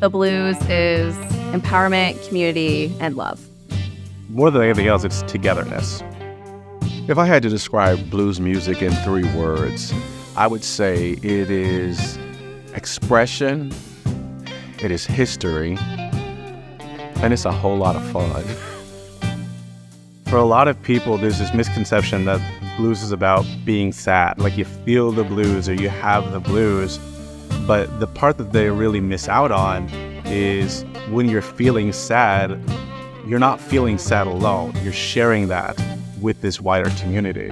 The blues is empowerment, community, and love. More than anything else, it's togetherness. If I had to describe blues music in 3 words, I would say it is expression, it is history, and it's a whole lot of fun. For a lot of people, there's this misconception that blues is about being sad. Like you feel the blues or you have the blues. But the part that they really miss out on is when you're feeling sad, you're not feeling sad alone. You're sharing that with this wider community.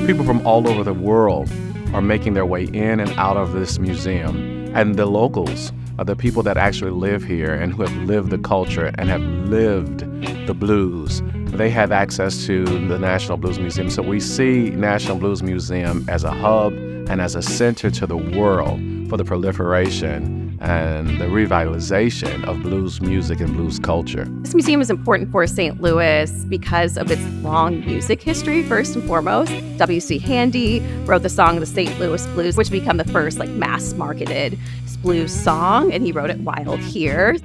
People from all over the world are making their way in and out of this museum. And the locals are the people that actually live here and who have lived the culture and have lived the blues. They have access to the National Blues Museum. So we see National Blues Museum as a hub and as a center to the world for the proliferation and the revitalization of blues music and blues culture. This museum is important for St. Louis because of its long music history, first and foremost. W.C. Handy wrote the song The St. Louis Blues, which became the first mass-marketed blues song, and he wrote it while here.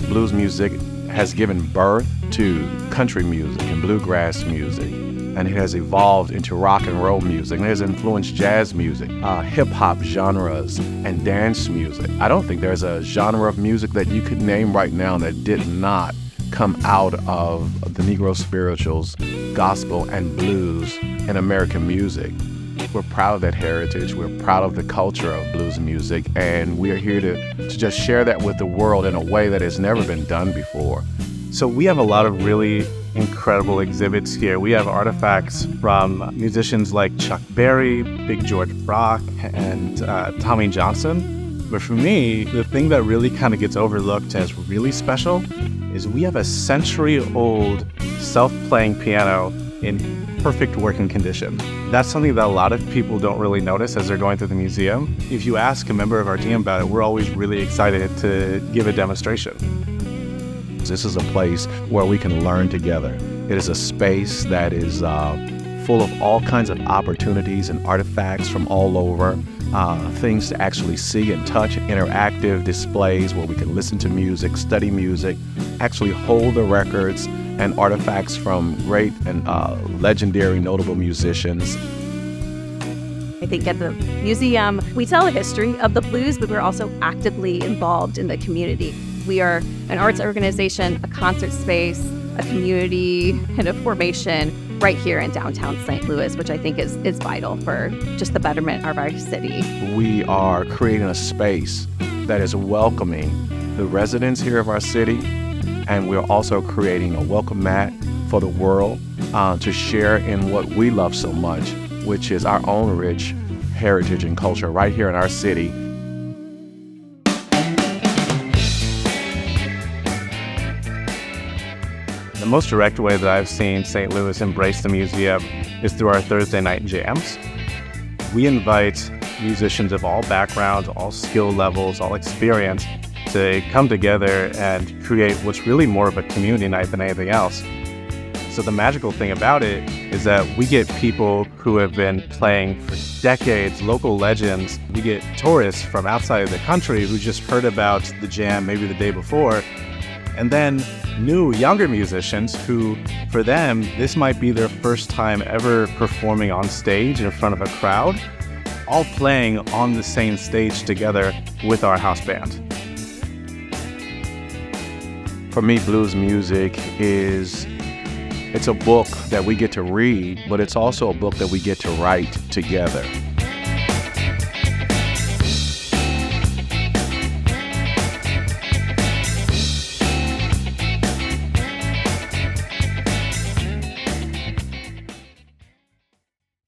Blues music has given birth to country music and bluegrass music, and it has evolved into rock and roll music. And it has influenced jazz music, hip-hop genres, and dance music. I don't think there's a genre of music that you could name right now that did not come out of the Negro spirituals, gospel, and blues in American music. We're proud of that heritage. We're proud of the culture of blues music, and we are here to just share that with the world in a way that has never been done before. So we have a lot of really incredible exhibits here. We have artifacts from musicians like Chuck Berry, Big George Brock, and Tommy Johnson. But for me, the thing that really kind of gets overlooked as really special is we have a century-old self-playing piano in perfect working condition. That's something that a lot of people don't really notice as they're going through the museum. If you ask a member of our team about it, we're always really excited to give a demonstration. This is a place where we can learn together. It is a space that is full of all kinds of opportunities and artifacts from all over, things to actually see and touch, interactive displays where we can listen to music, study music, actually hold the records and artifacts from great and legendary, notable musicians. I think at the museum, we tell the history of the blues, but we're also actively involved in the community. We are an arts organization, a concert space, a community kind of formation right here in downtown St. Louis, which I think is vital for just the betterment of our city. We are creating a space that is welcoming the residents here of our city, and we're also creating a welcome mat for the world to share in what we love so much, which is our own rich heritage and culture right here in our city. The most direct way that I've seen St. Louis embrace the museum is through our Thursday night jams. We invite musicians of all backgrounds, all skill levels, all experience to come together and create what's really more of a community night than anything else. So the magical thing about it is that we get people who have been playing for decades, local legends. We get tourists from outside of the country who just heard about the jam maybe the day before. And then new, younger musicians who, for them, this might be their first time ever performing on stage in front of a crowd, all playing on the same stage together with our house band. For me, blues music it's a book that we get to read, but it's also a book that we get to write together.